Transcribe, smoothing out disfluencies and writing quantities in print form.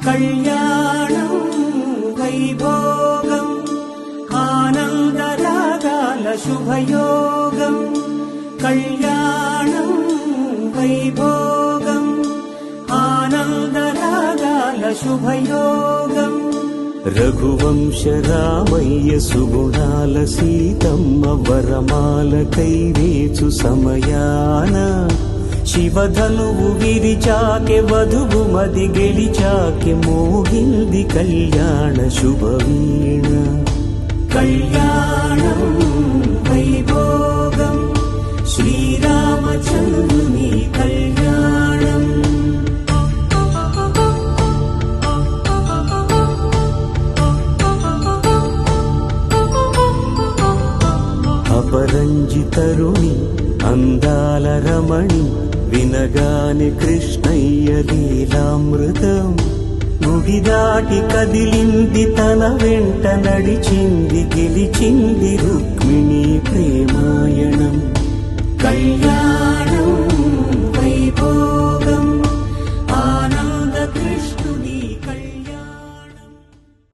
కళ్యాణం వైభోగం ఆనందరాగాల శుభయోగం. కళ్యాణం వైభోగం ఆనందరాగాల శుభయోగం. రఘువంశ రామయ్య సుగుణాల సీతమ్మ వరమాల కైవేచు సమయాన శివధనువు విరిచాకె వధువు మది గెలిచాకె మోగింది కళ్యాణ శుభవీణ. కళ్యాణం వైభోగం శ్రీరామచంద్రుని కళ్యాణం. అపరంజి తరుణి అందాల రమణి వినగాని కృష్ణయ్య లీలామృతం. గుడి దాటి కదిలింది తన వెంట నడిచింది గెలిచింది రుక్మిణి ప్రేమాయణం. కళ్యాణం